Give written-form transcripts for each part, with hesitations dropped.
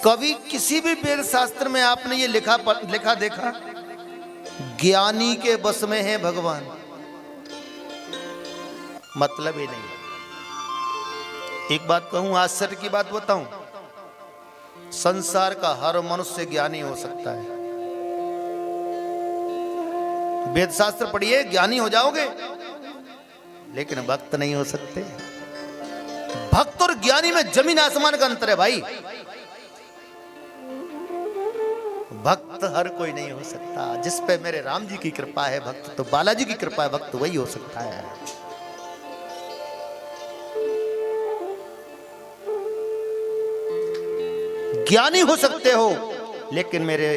कभी किसी भी वेद शास्त्र में आपने ये लिखा देखा, ज्ञानी के बस में है भगवान? मतलब ही नहीं। एक बात कहूं, आश्चर्य की बात बताऊं, संसार का हर मनुष्य ज्ञानी हो सकता है। वेद शास्त्र पढ़िए, ज्ञानी हो जाओगे, लेकिन भक्त नहीं हो सकते। भक्त और ज्ञानी में जमीन आसमान का अंतर है भाई। भक्त हर कोई नहीं हो सकता। जिस पे मेरे राम जी की कृपा है भक्त, तो बालाजी की कृपा है भक्त, वही हो सकता है। ज्ञानी हो सकते हो, लेकिन मेरे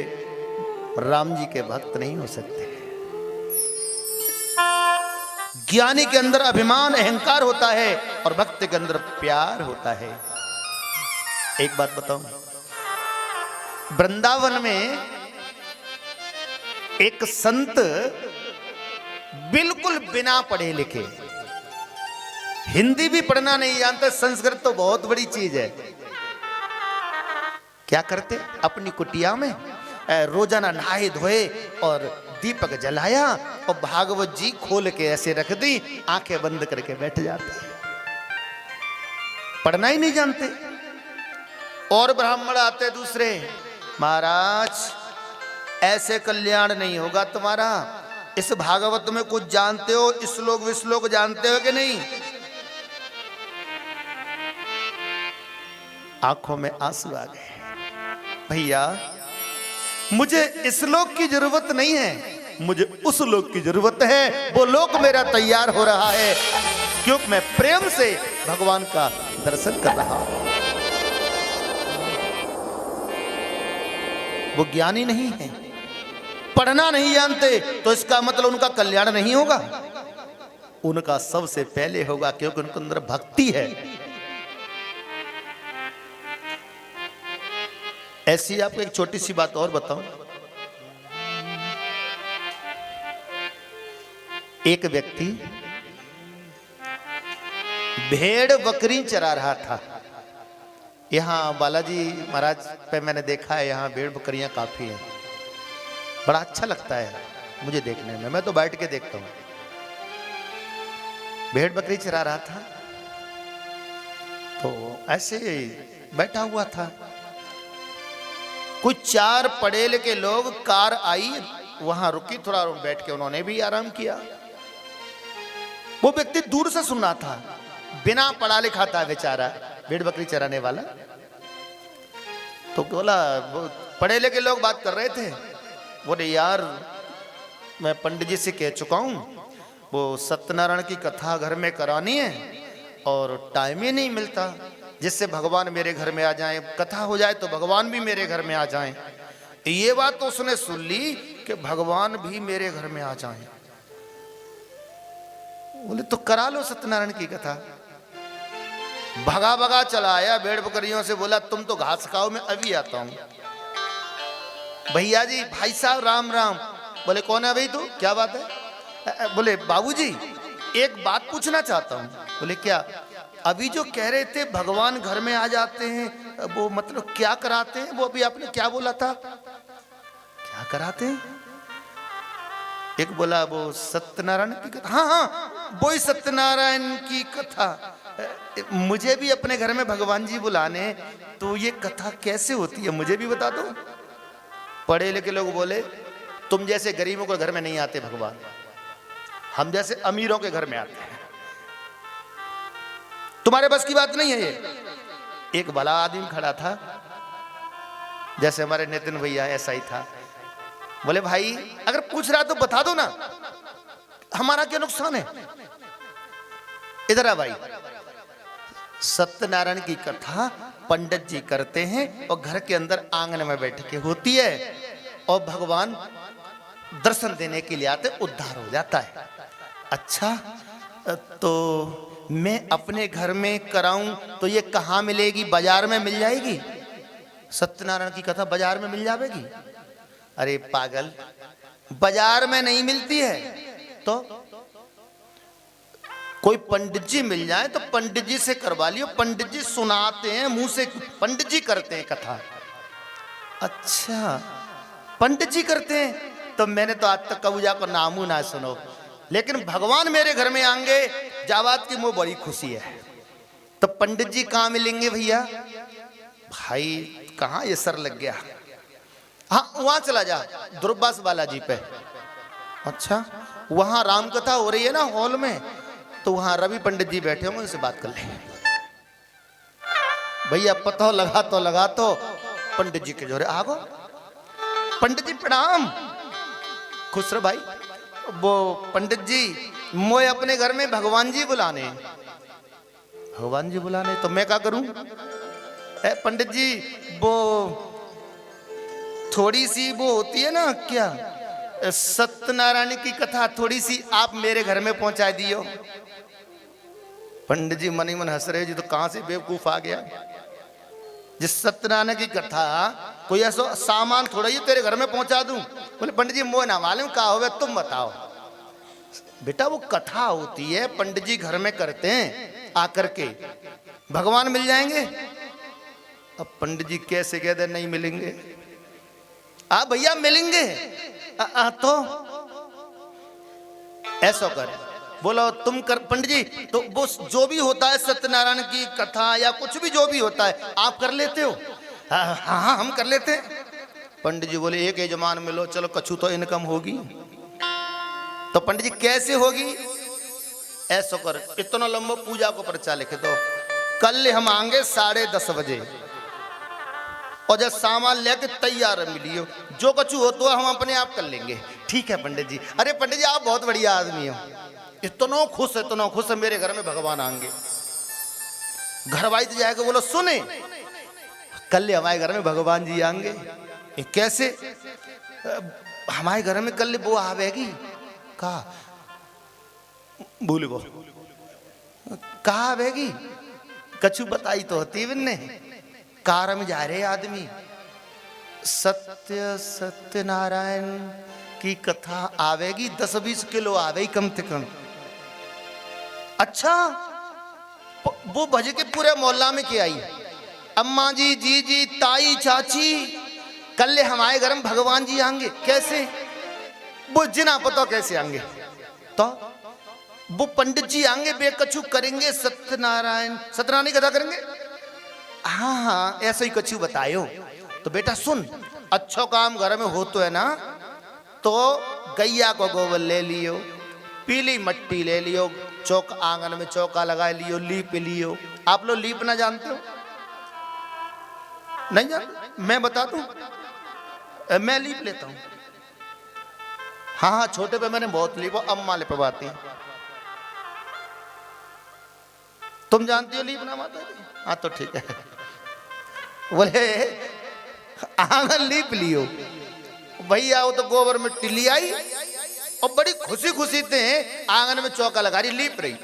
राम जी के भक्त नहीं हो सकते। ज्ञानी के अंदर अभिमान अहंकार होता है और भक्त के अंदर प्यार होता है। एक बात बताऊं, वृंदावन में एक संत बिल्कुल बिना पढ़े लिखे, हिंदी भी पढ़ना नहीं जानते, संस्कृत तो बहुत बड़ी चीज है, क्या करते, अपनी कुटिया में रोजाना नहाए धोए और दीपक जलाया और भागवत जी खोल के ऐसे रख दी, आंखें बंद करके बैठ जाते, पढ़ना ही नहीं जानते। और ब्राह्मण आते दूसरे, महाराज ऐसे कल्याण नहीं होगा तुम्हारा, इस भागवत में कुछ जानते हो, श्लोक विश्लोक जानते हो कि नहीं? आंखों में आंसू आ गए। भैया मुझे श्लोक की जरूरत नहीं है, मुझे उस लोक की जरूरत है, वो लोक मेरा तैयार हो रहा है, क्योंकि मैं प्रेम से भगवान का दर्शन कर रहा हूं। वो ज्ञानी नहीं है, पढ़ना नहीं जानते, तो इसका मतलब उनका कल्याण नहीं होगा, उनका सबसे पहले होगा, क्योंकि उनके अंदर भक्ति है। ऐसी आपको एक छोटी सी बात और बताऊं। एक व्यक्ति भेड़ बकरी चरा रहा था। यहाँ बालाजी महाराज पे मैंने देखा है, यहाँ भेड़ बकरियां काफी हैं, बड़ा अच्छा लगता है मुझे देखने में, मैं तो बैठ के देखता हूँ। भेड़ बकरी चरा रहा था, तो ऐसे ही बैठा हुआ था, कुछ 4 पढ़े लिखे लोग, कार आई, वहां रुकी, थोड़ा बैठ के उन्होंने भी आराम किया। वो व्यक्ति दूर से सुन रहा था, बिना पढ़ा लिखा था बेचारा, भेड़ बकरी चराने वाला। तो बोला, वो पढ़े लिखे लोग बात कर रहे थे, बोले यार मैं पंडित जी से कह चुका हूं, वो सत्यनारायण की कथा घर में करानी है और टाइम ही नहीं मिलता, जिससे भगवान मेरे घर में आ जाएं, कथा हो जाए तो भगवान भी मेरे घर में आ जाएं। ये बात तो उसने सुन ली कि भगवान भी मेरे घर में आ जाएं। बोले तो करा लो सत्यनारायण की कथा। भगा भगा चला आया, भेड़ बकरियों से बोला तुम तो घास खाओ, मैं अभी आता हूं। भैया जी, भाई साहब राम राम। बोले कौन है भाई तू, क्या बात है? बोले बाबूजी एक बात पूछना चाहता हूं। बोले क्या? अभी जो कह रहे थे भगवान घर में आ जाते हैं, वो मतलब क्या कराते हैं? वो अभी आपने क्या बोला था, क्या कराते हैं? एक बोला वो सत्यनारायण की कथा। हाँ हाँ, वो ही सत्यनारायण की कथा। मुझे भी अपने घर में भगवान जी बुलाने, तो ये कथा कैसे होती है मुझे भी बता दो। पढ़े लिखे लोग बोले तुम जैसे गरीबों के घर में नहीं आते भगवान, हम जैसे अमीरों के घर में आते हैं, तुम्हारे बस की बात नहीं है ये। एक भला आदमी खड़ा था, जैसे हमारे नितिन भैया ऐसा ही था। बोले भाई अगर पूछ रहा तो बता दो ना, हमारा क्या नुकसान है? इधर आ भाई, सत्यनारायण की कथा पंडित जी करते हैं और घर के अंदर आंगन में बैठ के होती है, और भगवान दर्शन देने के लिए आते, उद्धार हो जाता है। अच्छा, तो मैं अपने घर में कराऊं तो ये कहाँ मिलेगी? बाजार में मिल जाएगी? सत्यनारायण की कथा बाजार में मिल जाएगी? अरे पागल, बाजार में नहीं मिलती है तो कोई पंडित जी मिल जाए तो पंडित जी से करवा लियो। पंडित जी सुनाते हैं, मुंह से पंडित जी करते हैं कथा। अच्छा, पंडित जी करते हैं? तो मैंने तो आज तक कबूजा को नामू ना सुनो, लेकिन भगवान मेरे घर में आएंगे जाबात की मुझे बड़ी खुशी है। तो पंडित जी कहाँ मिलेंगे भैया? भाई कहाँ ये सर लग गया, हाँ वहां चला जा दुर्बास बालाजी पे। अच्छा, वहां राम कथा हो रही है ना हॉल में, तो वहां रवि पंडित जी बैठे होंगे, उनसे बात कर ले। भैया पता लगा तो पंडित जी के जोरे आगो। पंडित जी प्रणाम। खुश रहो भाई। वो पंडित जी मोए अपने घर में भगवान जी बुलाने। भगवान जी बुलाने तो मैं क्या करूं? पंडित जी वो थोड़ी सी वो होती है ना, क्या सत्यनारायण की कथा थोड़ी सी आप मेरे घर में पहुंचा दियो। पंडित जी मन ही मन हंस रहे जी, तो कहां से बेवकूफ आ गया? जिस सत्यनारायण की कथा कोई ऐसा सामान थोड़ा ही तेरे घर में पहुंचा दूं? बोले पंडित जी मोह ना मालूम का होगा, तुम बताओ। बेटा वो कथा होती है, पंडित जी घर में करते हैं, आकर के भगवान मिल जाएंगे। अब पंडित जी कैसे कह दे नहीं मिलेंगे? भैया मिलेंगे। तो ऐसा कर, बोलो तुम कर पंडित जी, तो वो जो भी होता है सत्यनारायण की कथा या कुछ भी जो भी होता है आप कर लेते हो? हाँ हम कर लेते हैं। पंडित जी बोले एक यजमान मिलो, चलो कछु तो इनकम होगी। तो पंडित जी कैसे होगी? ऐसा कर, इतना लंबा पूजा को पर्चा लिखे दो, कल हम आएंगे 10:30 बजे, और जब सामान लेके तैयार मिलियो, जो कछु हो तो हम अपने आप कर लेंगे। ठीक है पंडित जी। अरे पंडित जी आप बहुत बढ़िया आदमी हो, इतना खुश है मेरे घर में भगवान आएंगे। घर वाई तो जाएगा, बोलो सुने कल हमारे घर में भगवान जी आएंगे। कैसे? हमारे घर में कल वो आवेगी का? बोले वो कहा आवेगी? कछु बताई तो होती बिन्ने। कार में जा रहे आदमी, सत्यनारायण की कथा आवेगी, 10-20 किलो आवेगी कम से कम। अच्छा, वो भज के पूरे मोहल्ला में क्या आई? अम्मा जी, जीजी, ताई, चाची, कल हमारे घर में भगवान जी आएंगे। कैसे? वो जिना पता कैसे आएंगे? तो वो पंडित जी आएंगे, बेकछु करेंगे, सत्यनारायण की कथा करेंगे। हाँ ऐसा ही कछु बतायो। तो बेटा सुन, अच्छो काम घर में हो तो है ना, तो गैया को गोबर ले लियो, पीली मट्टी ले लियो, चौक आंगन में चौका लगा लियो, लीप लियो। आप लोग लीप ना जानते हो? नहीं जानते? मैं बता दूं, मैं लीप लेता हूं। हाँ छोटे पे मैंने बहुत लीप, अम्मा लिपवाती। तुम जानती हो लीप ना माता जी? हाँ तो ठीक है। बोले आंगन लीप लियो। भैया वो तो गोबर मिट्टी ले आई और बड़ी खुशी थे आंगन में चौका लगा रही, लीप रही।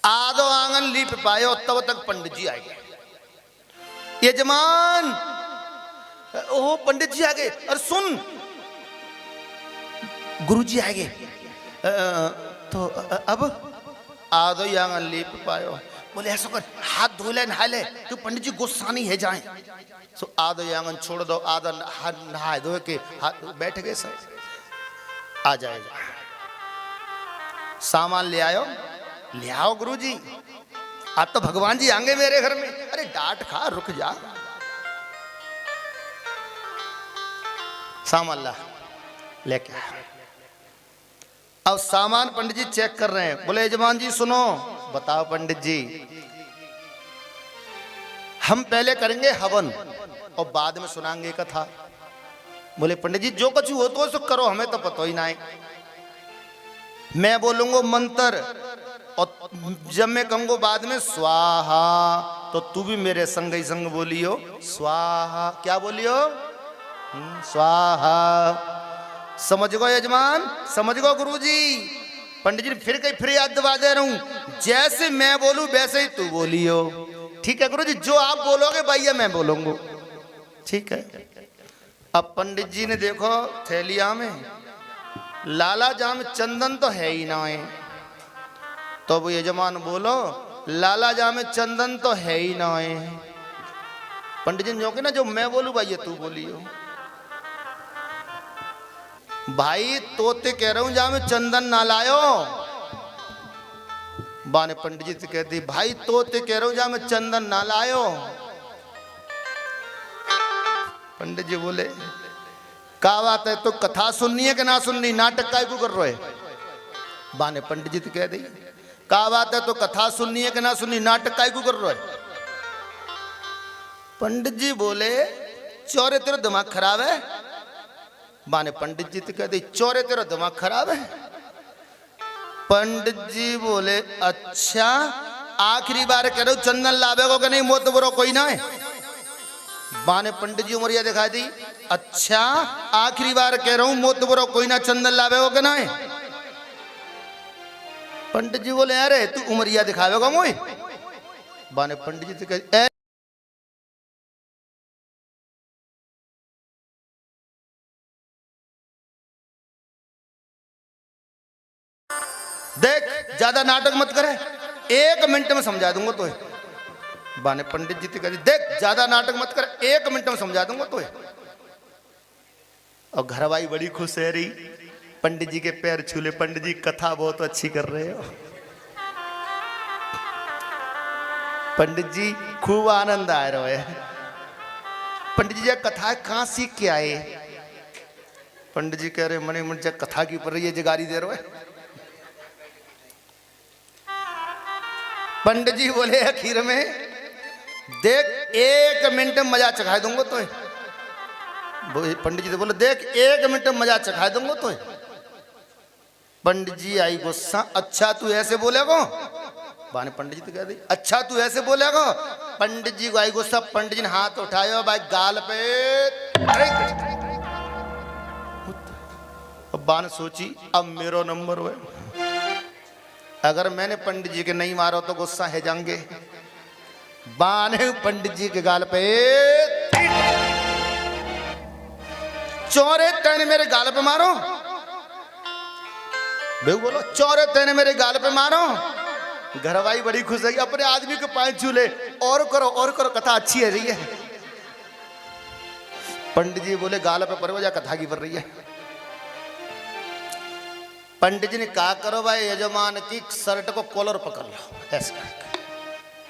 आधो आंगन लीप पायो तब तक पंडित जी आ गए। यजमान, ओ पंडित जी आ गए। अरे सुन, गुरु जी आ गए। तो अब आधो आंगन लीप पायो। बोले ऐसा कर, हाथ धो ले, नहा ले, तो पंडित जी गुस्सा नहीं है जाए। सो आधो आंगन छोड़ दो, आधा हाथ नहा धो के हाथ बैठ गए सब। आ जाएगा, सामान ले आयो, ले आओ गुरु जी, आज तो भगवान जी आएंगे मेरे घर में। अरे डांट खा, रुक जा, सामान ला लेके। अब सामान पंडित जी चेक कर रहे हैं। बोले यजमान जी सुनो। बताओ पंडित जी। हम पहले करेंगे हवन और बाद में सुनाएंगे कथा। बोले पंडित जी जो कुछ हो तो करो, हमें तो पता ही ना है। मैं बोलूंगा मंत्र और जब मैं कहूंगा बाद में स्वाहा, तो तू भी मेरे संग ही संग बोलियो स्वाहा। क्या बोलियो? स्वाहा। समझ गो यजमान, समझ गो गुरुजी। पंडित जी फिर कहीं फिर याद दिवा दे रहा हूं, जैसे मैं बोलूं वैसे ही तू बोलियो। ठीक है गुरुजी, जो आप बोलोगे भैया मैं बोलूंगा। ठीक है। अब पंडित जी ने देखो थैलिया में लाला जाम चंदन तो है ही ना है, तो वो यजमान बोलो लाला जाम चंदन तो है ही ना है। पंडित जी ने जो के ना जो मैं बोलू भाई ये तू बोलियो। भाई तोते कह रहा हूं जा मैं चंदन ना लायो। बा ने पंडित जी से कहती भाई तोते कह रहा हूं जा मैं चंदन ना लायो। पंडित जी बोले का बात है तो कथा सुननी है कि ना सुननी, नाटक काय को कर रहे। बा ने पंडित जी से कह दी का बात है तो कथा सुननी है कि ना सुननी, नाटक काय को कर रहे। पंडित जी बोले चौरे तेरा दिमाग खराब है। बा ने पंडित जी से कह दी चौरे तेरा दिमाग खराब है। पंडित जी बोले अच्छा आखिरी बार कह रहे हो चंदन लावे को कि नहीं, मोत बुरो कोई ना है। बा ने पंडित जी उमरिया दिखा दी अच्छा आखिरी बार कह रहा हूं मोत बुरो कोई ना, चंदन लावे को कि ना है। पंडित जी बोले अरे तू उमरिया दिखावेगा मोई। बा ने पंडित जी से कह देख ज्यादा नाटक मत करे, 1 मिनट में समझा दूंगा तो। बा ने पंडित जी कह देख ज्यादा नाटक मत कर, 1 मिनट में समझा दूंगा तो। और घरवाई बड़ी खुश है रही, पंडित जी के पैर छूले, पंडित जी कथा बहुत अच्छी कर रहे हो। पंडित जी खूब आनंद आ रहा है। पंडित जी कथा कहां सीख के आए। पंडित जी कह रहे मने मन कथा की पड़ रही है जगारी दे रहे है। पंडित जी बोले आखिर में देख 1 मिनट में मजा चखा दूंगा तो। पंडित जी तो बोले देख 1 मिनट में मजा चखा दूंगा तो। पंडित जी आई गुस्सा अच्छा तू ऐसे बोलेगा। बाने पंडित जी तो कह दी अच्छा तू ऐसे बोलेगा। पंडित जी को आई गुस्सा, पंडित जी ने हाथ उठाया भाई गाल पे। अब बान सोची अब मेरा नंबर हुआ, अगर मैंने पंडित जी के नहीं मारो तो गुस्सा है जाएंगे। बाने पंडित जी के गाल पे चौरे तेने मेरे गाल पे मारो। बेहू बोलो चौरे तेने मेरे गाल पे मारो। घरवाई बड़ी खुश है अपने आदमी के पांव झूले और करो कथा अच्छी है रही है। पंडित जी बोले गाल पे परवजा कथा की पड़ रही है। पंडित जी ने कहा करो भाई यजमान की शर्ट को कॉलर पकड़ लो ऐसा।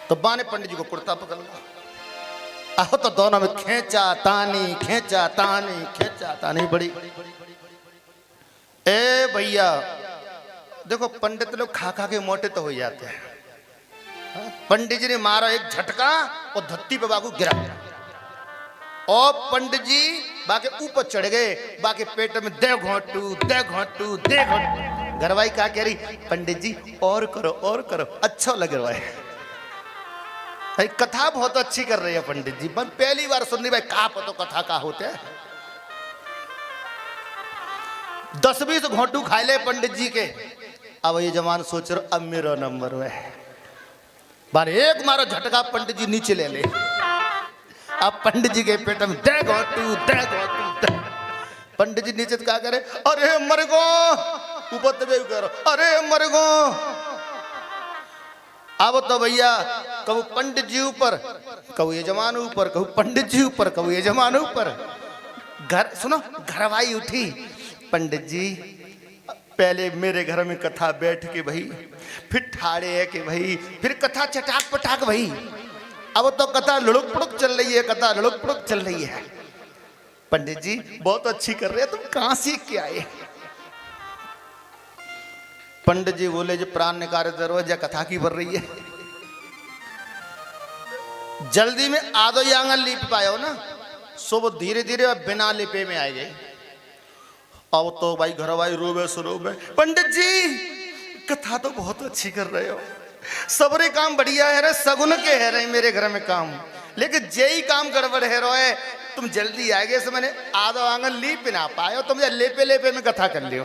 तो बा ने पंडित जी को कुर्ता पकड़ लो। आओ तो दोनों में खींचा तानी बड़ी। ए भैया देखो पंडित लोग खा खा के मोटे तो हो जाते हैं। पंडित जी ने मारा एक झटका और धरती पे बाकू गिरा और पंडित जी बाके ऊपर चढ़ गए। बाके पेट में दे घोटू। घरवाई क्या कह रही पंडित जी और करो अच्छा लग रहा है। भाई कथा बहुत अच्छी कर रही है पंडित जी। मैं पहली बार सुन रही भाई कहा पतो कथा का होते है। 10-20 घोटू खाए ले पंडित जी के। अब ये जमान सोच रहे अब मेरा नंबर है। बार एक मारो झटका पंडित जी नीचे ले ले। अब पंडित जी के पेट में दे घोटू। पंडित जी नीचे क्या करे अरे मर गो। ऊपर तो करो अरे मर गो। अब तो भैया कबू पंडित जी ऊपर कबू यजमान ऊपर, कबू पंडित जी ऊपर कबू यजमान ऊपर। घर सुनो घरवाई उठी पंडित जी पहले मेरे घर में कथा बैठ के भाई, फिर ठाड़े है कि भाई, फिर कथा चटाक पटाक भाई। अब तो कथा लुढ़क पुढ़क चल रही है। पंडित जी बहुत अच्छी कर रहे हैं, तुम कहां सीख के आए। पंडित जी बोले जो प्राण निकारे दरवाजा कथा की भर रही है। जल्दी में आधो आंगन लीप पायो ना, सो वो धीरे धीरे बिना लिपे में आए गए। अब तो भाई घर भाई रोबे सुरोबे पंडित जी कथा तो बहुत अच्छी कर रहे हो, सबरे काम बढ़िया है रे, सगुन के है रहे मेरे घर में काम, लेकिन जेई काम गड़बड़ है रोए। तुम जल्दी आ गए, मैंने आधो आंगन लीप ना पायो, तुम लेपे लेपे में कथा कर लियो।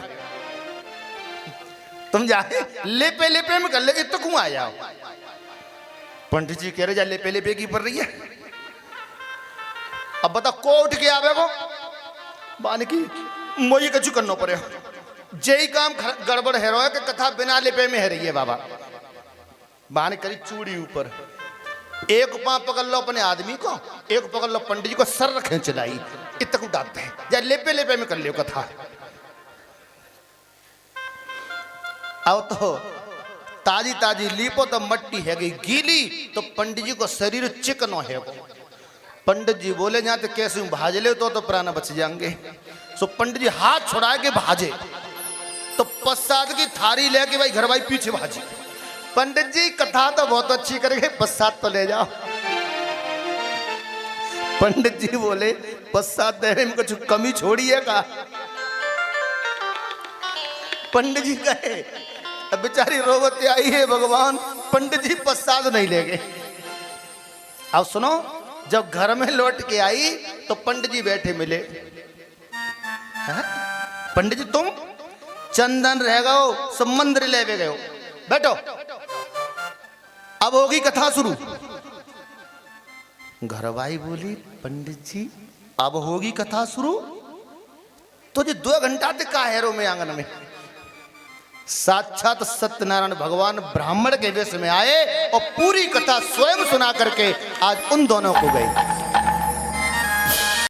तुम जाए लेपे लेपे में कर ले, तो क्यों आया। पंडित जी कह रहे जा लेपे लेपे की पड़ रही है। अब बता को उठ के आवे को बान की मोई कछु करना पड़े। जेई काम गड़बड़ है रोए कि कथा बिना लेपे में है रही है बाबा। बान करी चूड़ी ऊपर एक पांव पकड़ लो अपने आदमी को, एक पकड़ लो पंडित जी को, सर रखे चलाई इतक उठाते हैं, या लेपे लेपे में कर लियो कथा। अब तो ताजी ताजी लीपो तो मट्टी है गई गीली, तो पंडित जी को शरीर चिकनो है। पंडित जी बोले जहां तो कैसे भाज ले तो प्राण बच जाएंगे। सो पंडित जी हाथ छुड़ा के भाजे, तो प्रसाद की थारी लेके भाई घर भाई पीछे भाजी। पंडित जी कथा तो बहुत अच्छी करेंगे, प्रसाद तो ले जाओ। पंडित जी बोले प्रसाद देने में कुछ कमी छोड़ी है का? पंडित जी कहे अब बेचारी रोवते आई है भगवान, पंडित जी प्रसाद नहीं ले गए। अब सुनो, जब घर में लौट के आई तो पंडित जी बैठे मिले। पंडित जी तुम चंदन रह गए, सब मंदिर ले गए हो, बैठो अब होगी कथा शुरू। घरवाई बोली पंडित जी अब होगी कथा शुरू, तो जो 2 घंटा तक का हैरो में आंगन में साक्षात सत्यनारायण भगवान ब्राह्मण के वेश में आए और पूरी कथा स्वयं सुना करके आज उन दोनों को गई।